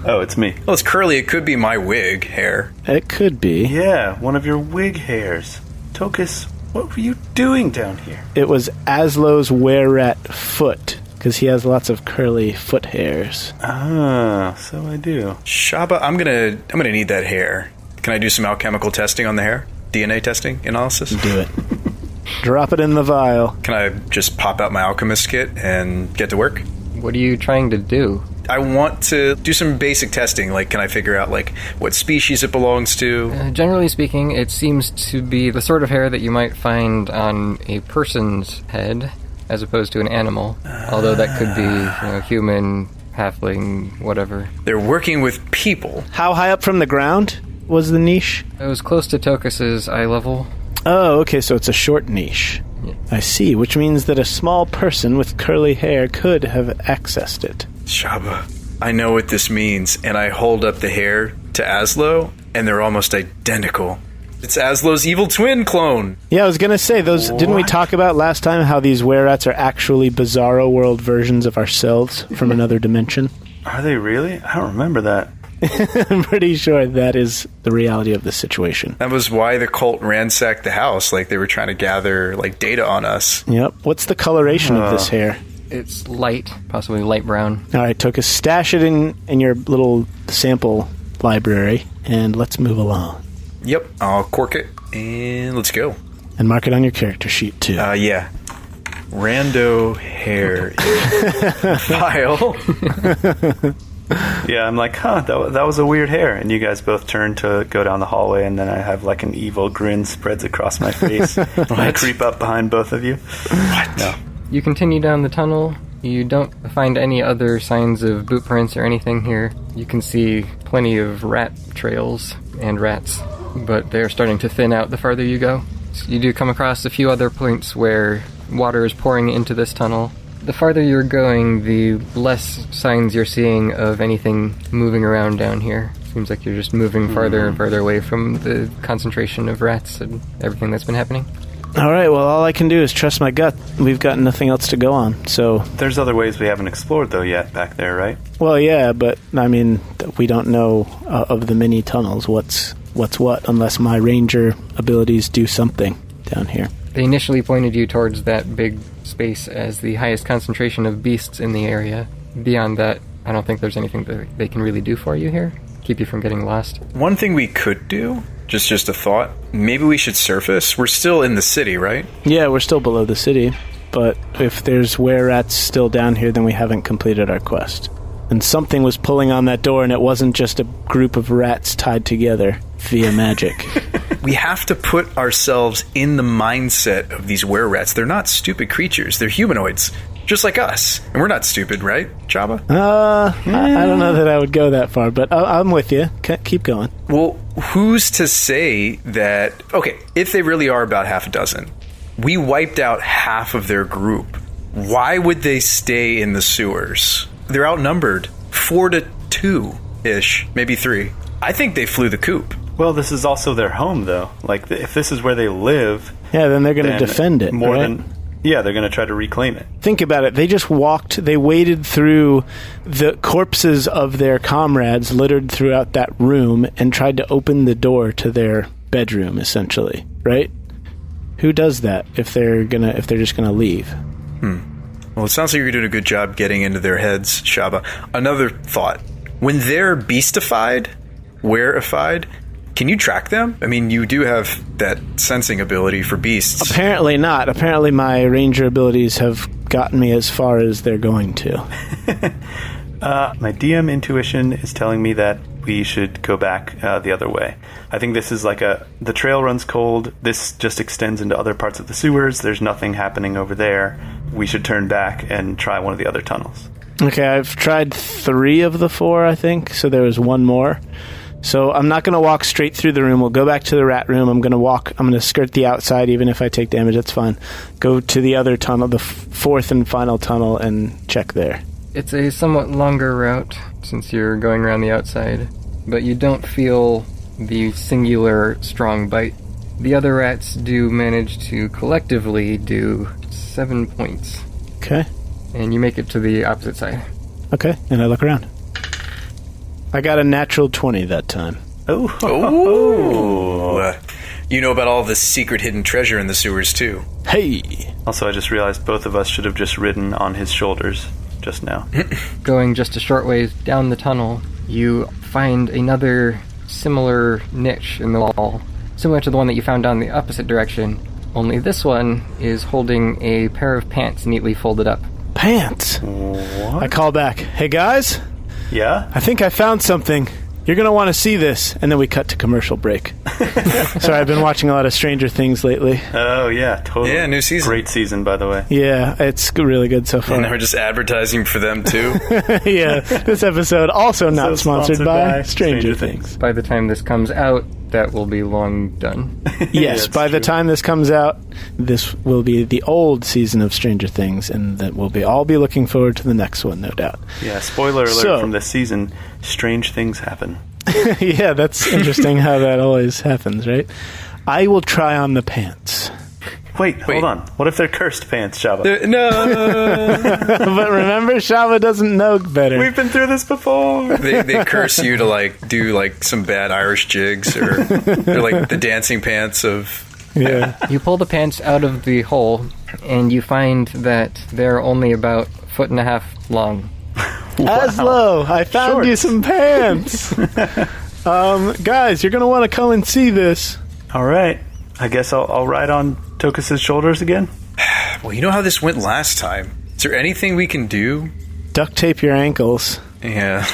Oh, it's me. Well, it's curly. It could be my wig hair. It could be. Yeah, one of your wig hairs. Tokas, what were you doing down here? It was Azlo's were-rat foot, because he has lots of curly foot hairs. Ah, so I do. Shabba, I'm gonna need that hair. Can I do some alchemical testing on the hair? DNA testing analysis? Do it. Drop it in the vial. Can I just pop out my alchemist kit and get to work? What are you trying to do? I want to do some basic testing. Like, can I figure out, like, what species it belongs to? Generally speaking, it seems to be the sort of hair that you might find on a person's head, as opposed to an animal. Although that could be, human, halfling, whatever. They're working with people. How high up from the ground was the niche? It was close to Tokas's eye level. Oh, okay, so it's a short niche. Yeah. I see, which means that a small person with curly hair could have accessed it. Shabba, I know what this means, and I hold up the hair to Azlo, and they're almost identical. It's Azlo's evil twin clone. Yeah, I was gonna say, those. What? Didn't we talk about last time how these were-rats are actually Bizarro World versions of ourselves from another dimension? Are they really? I don't remember that. I'm pretty sure that is the reality of the situation. That was why the cult ransacked the house. Like, they were trying to gather, like, data on us. Yep. What's the coloration of this hair? It's light, possibly light brown. All right, Tokas, stash it in your little sample library, and let's move along. Yep, I'll cork it, and let's go. And mark it on your character sheet, too. Yeah. Rando hair file. Yeah, I'm like, that was a weird hair. And you guys both turn to go down the hallway, and then I have like an evil grin spreads across my face. I creep up behind both of you. What? No. You continue down the tunnel. You don't find any other signs of boot prints or anything here. You can see plenty of rat trails and rats, but they're starting to thin out the farther you go. So you do come across a few other points where water is pouring into this tunnel. The farther you're going, the less signs you're seeing of anything moving around down here. Seems like you're just moving farther and farther away from the concentration of rats and everything that's been happening. All right, well, all I can do is trust my gut. We've got nothing else to go on, so... There's other ways we haven't explored, though, yet, back there, right? Well, yeah, but, I mean, we don't know of the mini tunnels what's what, unless my ranger abilities do something down here. They initially pointed you towards that big space as the highest concentration of beasts in the area. Beyond that, I don't think there's anything that they can really do for you here. Keep you from getting lost. One thing we could do, just a thought, maybe we should surface. We're still in the city, right? Yeah, we're still below the city, but if there's were-rats still down here, then we haven't completed our quest. And something was pulling on that door, and it wasn't just a group of rats tied together via magic. We have to put ourselves in the mindset of these were-rats. They're not stupid creatures. They're humanoids, just like us. And we're not stupid, right, Shabba? I don't know that I would go that far, but I'm with you. Keep going. Well, who's to say that... Okay, if they really are about half a dozen, we wiped out half of their group. Why would they stay in the sewers? They're outnumbered 4-2-ish, maybe 3. I think they flew the coop. Well, this is also their home, though. Like, if this is where they live... Yeah, then they're going to defend it, right? Yeah, they're going to try to reclaim it. Think about it. They just they waded through the corpses of their comrades littered throughout that room and tried to open the door to their bedroom, essentially, right? Who does that if they're just gonna leave? Well, it sounds like you're doing a good job getting into their heads, Shabba. Another thought. When they're beastified, were-ified, can you track them? I mean, you do have that sensing ability for beasts. Apparently not. Apparently my ranger abilities have gotten me as far as they're going to. My DM intuition is telling me that we should go back the other way. I think this is the trail runs cold. This just extends into other parts of the sewers. There's nothing happening over there. We should turn back and try one of the other tunnels. Okay, I've tried 3 of the 4, I think, so there was one more. So I'm not going to walk straight through the room. We'll go back to the rat room. I'm going to skirt the outside, even if I take damage, that's fine. Go to the other tunnel, the 4th and final tunnel, and check there. It's a somewhat longer route, since you're going around the outside, but you don't feel the singular strong bite. The other rats do manage to collectively do 7 points. Okay. And you make it to the opposite side. Okay, and I look around. I got a natural 20 that time. Oh. You know about all the secret hidden treasure in the sewers, too. Hey! Also, I just realized both of us should have just ridden on his shoulders just now. Going just a short ways down the tunnel, you find another similar niche in the wall, similar to the one that you found down the opposite direction, only this one is holding a pair of pants neatly folded up. Pants? What? I call back. Hey, guys? Yeah? I think I found something. You're going to want to see this. And then we cut to commercial break. Sorry, I've been watching a lot of Stranger Things lately. Oh, yeah, totally. Yeah, new season. Great season, by the way. Yeah, it's really good so far. And we're just advertising for them, too. Yeah, this episode also not sponsored by Stranger Things. By the time this comes out, that will be long done. Yes, by the time this comes out, this will be the old season of Stranger Things, and that we'll all be looking forward to the next one, no doubt. Yeah, spoiler alert from this season, strange things happen. Yeah, that's interesting how that always happens, right? I will try on the pants. Wait, hold on. What if they're cursed pants, Shabba? No! But remember, Shabba doesn't know better. We've been through this before! They curse you to, do, some bad Irish jigs, or they're like the dancing pants of... Yeah. You pull the pants out of the hole, and you find that they're only about 1.5 feet long. Wow. Azlo, I found you some pants! Guys, you're going to want to come and see this. All right. I guess I'll ride on Tokas' shoulders again. Well, you know how this went last time. Is there anything we can do? Duct tape your ankles. Yeah.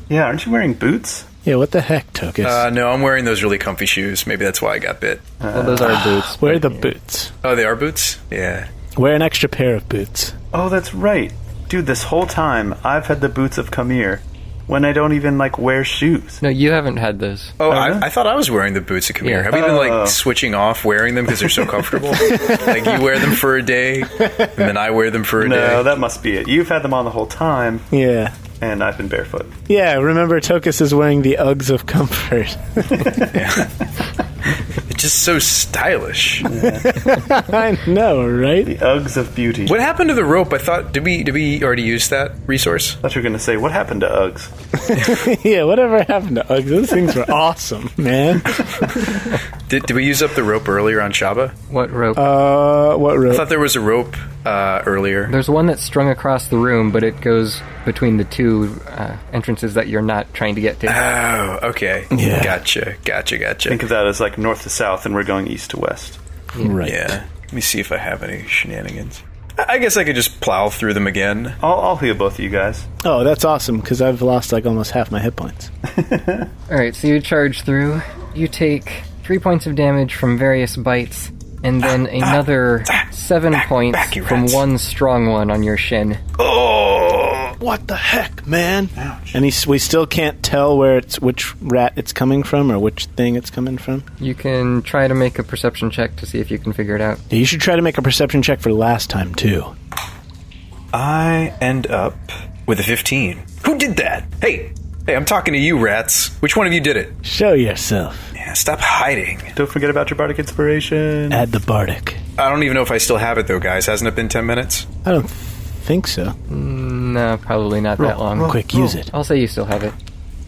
Yeah, aren't you wearing boots? Yeah, what the heck, Tokas? No, I'm wearing those really comfy shoes. Maybe that's why I got bit. Well, those are boots. Wear the boots. Oh, they are boots? Yeah. Wear an extra pair of boots. Oh, that's right. Dude, this whole time, I've had the boots of Kamir when I don't even, wear shoes. No, you haven't had those. Oh, I thought I was wearing the boots of Kamir. Yeah. Have you been, switching off wearing them because they're so comfortable? You wear them for a day, and then I wear them for a day. No, that must be it. You've had them on the whole time. Yeah. And I've been barefoot. Yeah, remember Tokas is wearing the Uggs of comfort. Yeah. It just so stylish. I know, right? The Uggs of beauty. What happened to the rope? I thought, did we already use that resource? I thought you were going to say, what happened to Uggs? Yeah, whatever happened to Uggs? Those things were awesome, man. Did we use up the rope earlier on Shabba? What rope? What rope? I thought there was a rope earlier. There's one that's strung across the room, but it goes between the two entrances that you're not trying to get to. Oh, okay. Yeah. Gotcha. Think of that as like north to south, and we're going east to west. Right. Yeah. Let me see if I have any shenanigans. I guess I could just plow through them again. I'll heal both of you guys. Oh, that's awesome, because I've lost like almost half my hit points. Alright, so you charge through. You take 3 points of damage from various bites, and then another 7 points back, you from rats. one strong one on your shin. Oh! What the heck, man? Ouch. And we still can't tell which rat it's coming from or which thing it's coming from? You can try to make a perception check to see if you can figure it out. Yeah, you should try to make a perception check for last time, too. I end up with a 15. Who did that? Hey, I'm talking to you, rats. Which one of you did it? Show yourself. Yeah, stop hiding. Don't forget about your bardic inspiration. Add the bardic. I don't even know if I still have it, though, guys. Hasn't it been 10 minutes? I don't think so. No, probably not that long. Quick, use it. I'll say you still have it.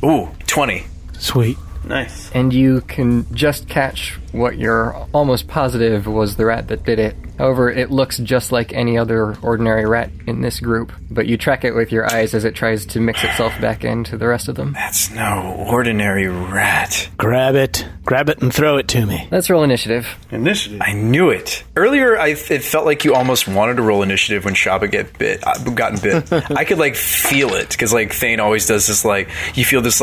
Ooh, 20. Sweet. Nice. And you can just catch what you're almost positive was the rat that did it. However, it looks just like any other ordinary rat in this group, but you track it with your eyes as it tries to mix itself back into the rest of them. That's no ordinary rat. Grab it and throw it to me. Let's roll initiative. Initiative. I knew it. Earlier, it felt like you almost wanted to roll initiative when Shabba gotten bit. I could, feel it, because, Thane always does this, you feel this,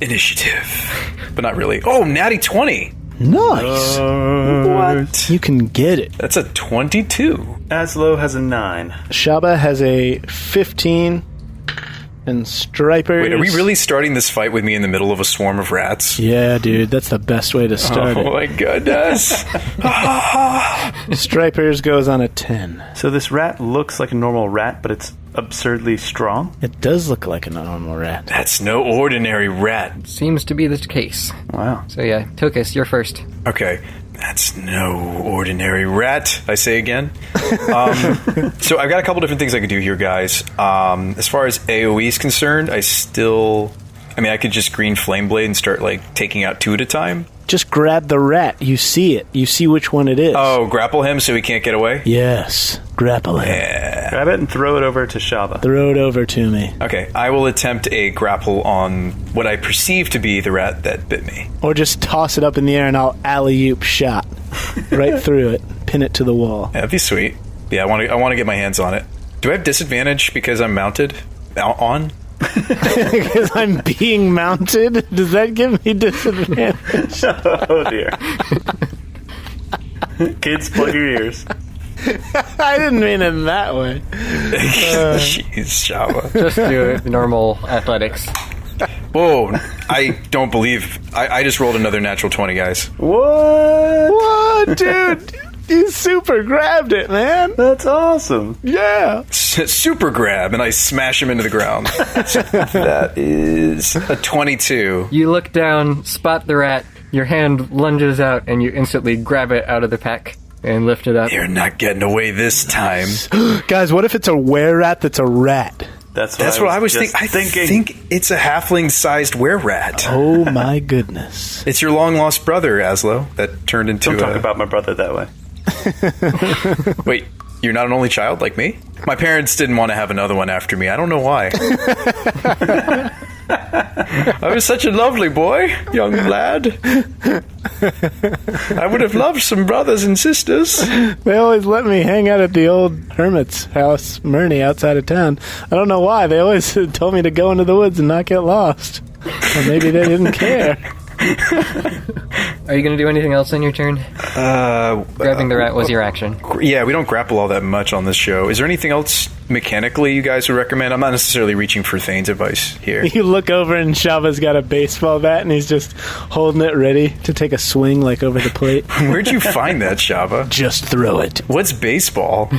initiative. But not really. Oh, natty 20. Nice. What? You can get it. That's a 22. Azlo has a 9. Shabba has a 15. And Stripers... Wait, are we really starting this fight with me in the middle of a swarm of rats? Yeah, dude, that's the best way to start it. Oh my goodness. Stripers goes on a 10. So this rat looks like a normal rat, but it's absurdly strong? It does look like a normal rat. That's no ordinary rat. Seems to be the case. Wow. So yeah, Tokas, you're first. Okay. That's no ordinary rat, I say again. So I've got a couple different things I could do here, guys. As far as AoE is concerned, I could just green flame blade and start, taking out 2 at a time. Just grab the rat. You see it. You see which one it is. Oh, grapple him so he can't get away? Yes. Grapple him. Yeah. Grab it and throw it over to Shabba. Throw it over to me. Okay, I will attempt a grapple on what I perceive to be the rat that bit me. Or just toss it up in the air and I'll alley-oop shot. Right through it. Pin it to the wall. Yeah, that'd be sweet. Yeah, I want to get my hands on it. Do I have disadvantage because I'm mounted? On? Because I'm being mounted? Does that give me disadvantage? Oh, dear. Kids, plug your ears. I didn't mean it that way. Jeez, Shabba. Just do it. Normal athletics. Whoa, I don't believe... I just rolled another natural 20, guys. What, dude? You super grabbed it, man. That's awesome. Yeah. Super grab, and I smash him into the ground. That is a 22. You look down, spot the rat, your hand lunges out, and you instantly grab it out of the pack and lift it up. You're not getting away this time. Guys, what if it's a were-rat that's a rat? That's what I was thinking. thinking. I think it's a halfling-sized were-rat. Oh, my goodness. It's your long-lost brother, Azlo, that turned into Don't talk about my brother that way. Wait, you're not an only child like me? My parents didn't want to have another one after me. I don't know why. I was such a lovely boy, young lad. I would have loved some brothers and sisters. They always let me hang out at the old hermit's house, Murney, outside of town. I don't know why. They always told me to go into the woods and not get lost. Or maybe they didn't care. Are you going to do anything else on your turn? Grabbing the rat was your action. Yeah, we don't grapple all that much on this show. Is there anything else mechanically you guys would recommend? I'm not necessarily reaching for Thane's advice here. You look over and Shabba's got a baseball bat and he's just holding it ready to take a swing over the plate. Where'd you find that, Shabba? Just throw it. What's baseball?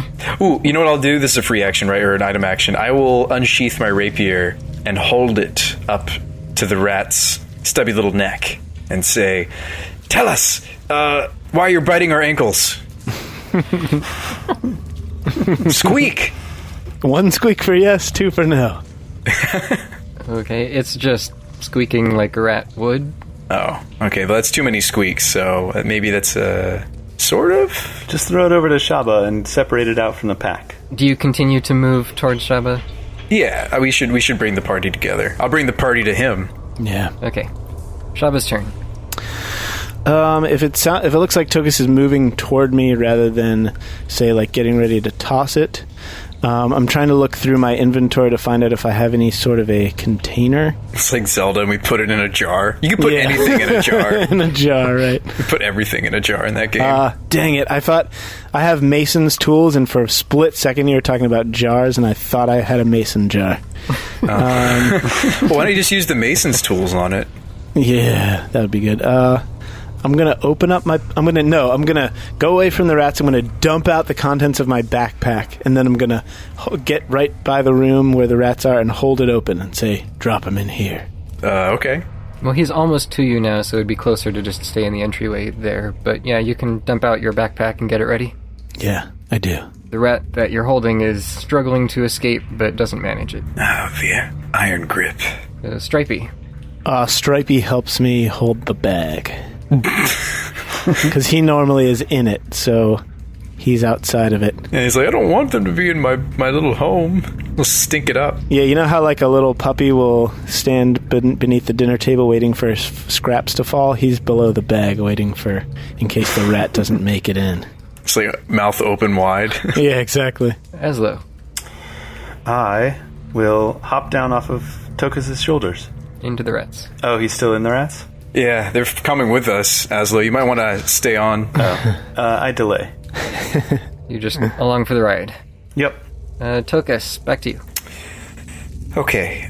Ooh, you know what I'll do? This is a free action, right? Or an item action. I will unsheath my rapier and hold it up to the rat's stubby little neck and say, Tell us why you're biting our ankles. Squeak. 1 squeak for yes, 2 for no. Okay, it's just squeaking like a rat would. Oh, okay. Well, that's too many squeaks, so maybe that's sort of? Just throw it over to Shabba and separate it out from the pack. Do you continue to move towards Shabba? Yeah, we should bring the party together. I'll bring the party to him. Yeah. Okay. Shabba's turn. If it looks like Tokas is moving toward me rather than, say, like getting ready to toss it, I'm trying to look through my inventory to find out if I have any sort of a container. It's like Zelda, and we put it in a jar. You can put anything in a jar. In a jar, right. We put everything in a jar in that game. Dang it. I thought I have mason's tools, and for a split second you were talking about jars, and I thought I had a mason jar. Well, why don't you just use the mason's tools on it? Yeah, that would be good. I'm going to open up I'm going to go away from the rats. I'm going to dump out the contents of my backpack, and then I'm going to get right by the room where the rats are and hold it open and say, drop them in here. Okay. Well, he's almost to you now, so it'd be closer to just stay in the entryway there. But yeah, you can dump out your backpack and get it ready. Yeah, I do. The rat that you're holding is struggling to escape, but doesn't manage it. Via iron grip. Stripey. Stripey helps me hold the bag. Because he normally is in it, so he's outside of it. And he's like, I don't want them to be in my little home. We'll stink it up. Yeah, you know how like a little puppy will stand beneath the dinner table waiting for scraps to fall? He's below the bag waiting in case the rat doesn't make it in. It's like mouth open wide. Yeah, exactly. Azlo. I will hop down off of Tokas' shoulders. Into the rats. Oh, he's still in the rats? Yeah, they're coming with us, Azlo. You might want to stay on. I delay. You're just along for the ride. Yep. Tokas, back to you. Okay.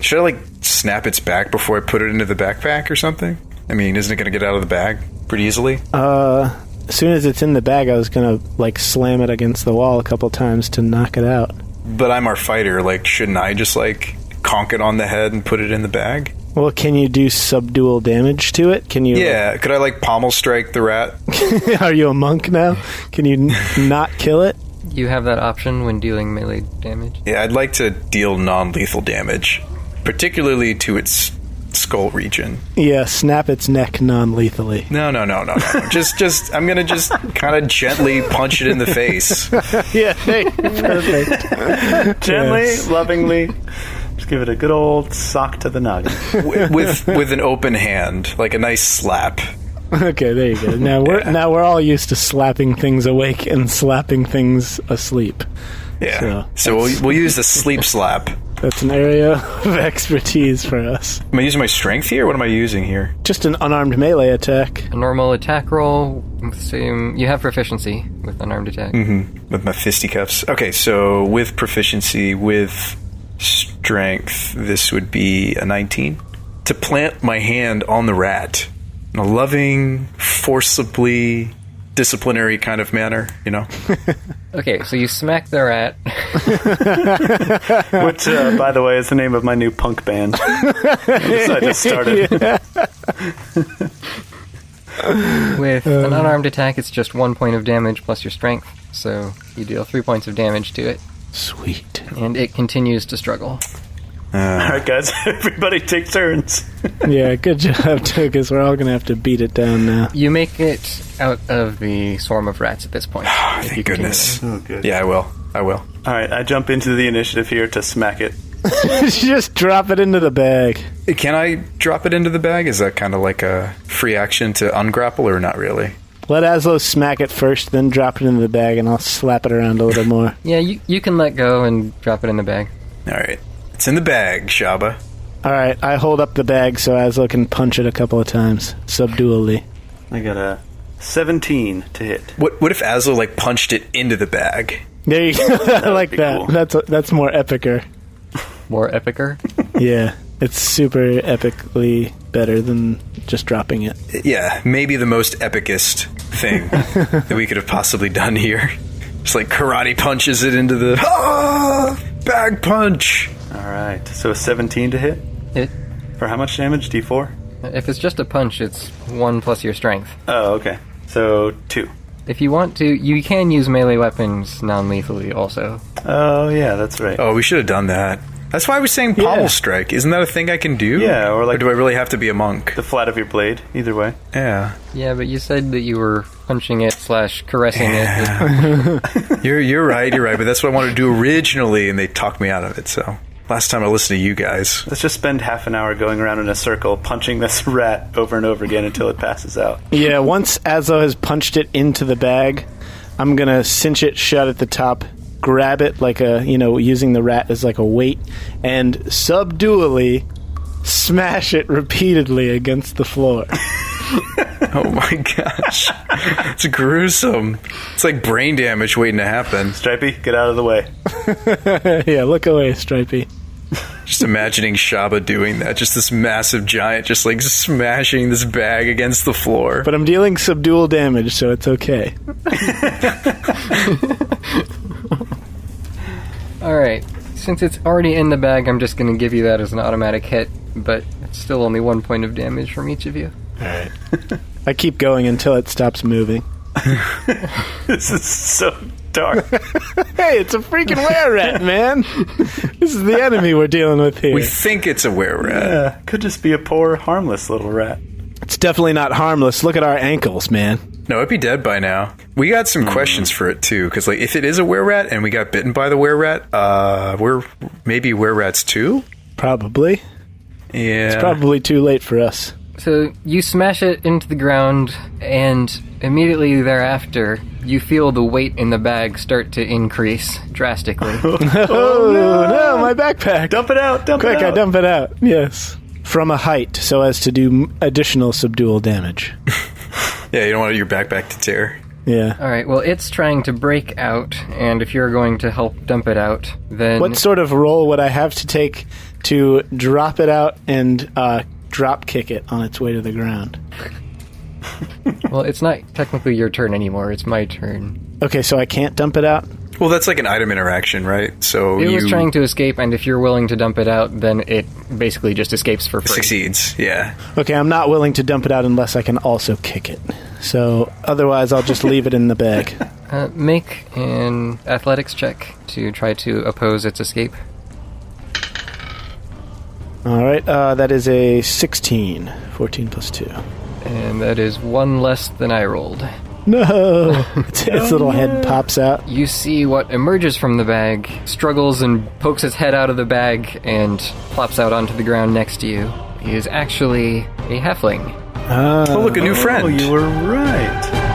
Should I, like, snap its back before I put it into the backpack or something? I mean, isn't it going to get out of the bag pretty easily? As soon as it's in the bag, I was going to, like, slam it against the wall a couple times to knock it out. But I'm our fighter. Like, shouldn't I just, like, conk it on the head and put it in the bag? Well, can you do subdual damage to it? Can you? Yeah, could I, like, pommel strike the rat? Are you a monk now? Can you not kill it? You have that option when dealing melee damage. Yeah, I'd like to deal non-lethal damage, particularly to its skull region. Yeah, snap its neck non-lethally. No. just I'm gonna just kind of gently punch it in the face. Yeah, hey, perfect. Gently, Yes. Lovingly. Just give it a good old sock to the noggin. with an open hand, like a nice slap. Okay, there you go. Now we're all used to slapping things awake and slapping things asleep. Yeah. So we'll use the sleep slap. That's an area of expertise for us. Am I using my strength here? What am I using here? Just an unarmed melee attack. A normal attack roll. You have proficiency with unarmed attack. Mm-hmm. With my fisticuffs. Okay, so with proficiency, with strength, this would be a 19. To plant my hand on the rat in a loving, forcibly disciplinary kind of manner, you know? Okay, so you smack the rat. Which, by the way, is the name of my new punk band. I just started. With an unarmed attack, it's just 1 point of damage plus your strength. So you deal 3 points of damage to it. Sweet. And it continues to struggle. Alright, guys, everybody take turns. Yeah, good job, Tokas. We're all going to have to beat it down now. You make it out of the swarm of rats at this point. Thank goodness. Oh, good. Yeah, I will. Alright, I jump into the initiative here to smack it. Just drop it into the bag. Can I drop it into the bag? Is that kind of like a free action to ungrapple, or not really? Let Azlo smack it first, then drop it into the bag, and I'll slap it around a little more. Yeah, you can let go and drop it in the bag. Alright. It's in the bag, Shabba. Alright, I hold up the bag so Azlo can punch it a couple of times, subdually. I got a 17 to hit. What if Azlo, like, punched it into the bag? There you go. I like that. Cool. That's more epicer. More epicer? Yeah, it's super epically better than just dropping it. Yeah, maybe the most epicest thing that we could have possibly done here. Just like karate punches it into the bag punch. Alright, so a 17 to hit? Hit. For how much damage? D4? If it's just a punch, it's 1 plus your strength. Oh, okay. So 2. If you want to, you can use melee weapons non-lethally also. Oh, yeah, that's right. Oh, we should have done that. That's why I was saying pommel strike. Isn't that a thing I can do? Yeah, or do I really have to be a monk? The flat of your blade, either way. Yeah. Yeah, but you said that you were punching it / caressing it. You're right, but that's what I wanted to do originally, and they talked me out of it, so... Last time I listened to you guys. Let's just spend half an hour going around in a circle, punching this rat over and over again until it passes out. Yeah, once Azlo has punched it into the bag, I'm going to cinch it shut at the top, grab it like using the rat as like a weight, and subdually smash it repeatedly against the floor. Oh my gosh. It's gruesome. It's like brain damage waiting to happen. Stripey, get out of the way. Yeah, look away, Stripey. Just imagining Shabba doing that. Just this massive giant just like smashing this bag against the floor. But I'm dealing subdual damage, so it's okay. Alright, since it's already in the bag, I'm just going to give you that as an automatic hit, but it's still only 1 point of damage from each of you. Alright. I keep going until it stops moving. This is so dark. Hey, it's a freaking were-rat, man. This is the enemy we're dealing with here. We think it's a were-rat. Yeah, could just be a poor, harmless little rat. It's definitely not harmless. Look at our ankles, man. No, it'd be dead by now. We got some questions for it, too, because like, if it is a were-rat and we got bitten by the were-rat, we're maybe were-rats too? Probably. Yeah. It's probably too late for us. So you smash it into the ground, and immediately thereafter, you feel the weight in the bag start to increase drastically. Oh, no, my backpack. Dump it out, Quick, I dump it out. Yes. From a height, so as to do additional subdual damage. Yeah, you don't want your backpack to tear. Yeah. Alright, well, it's trying to break out, and if you're going to help dump it out, then... What sort of roll would I have to take to drop it out and drop kick it on its way to the ground? Well, it's not technically your turn anymore, it's my turn. Okay, so I can't dump it out? Well, that's like an item interaction, right? So it was trying to escape, and if you're willing to dump it out, then it basically just escapes for free. Succeeds, yeah. Okay, I'm not willing to dump it out unless I can also kick it. So, otherwise I'll just leave it in the bag. Make an athletics check to try to oppose its escape. Alright, that is a 16. 14 plus 2. And that is 1 less than I rolled. No! Its little head pops out. You see what emerges from the bag, struggles and pokes its head out of the bag, and plops out onto the ground next to you. He is actually a halfling. Oh, look, a new friend. Oh, you were right.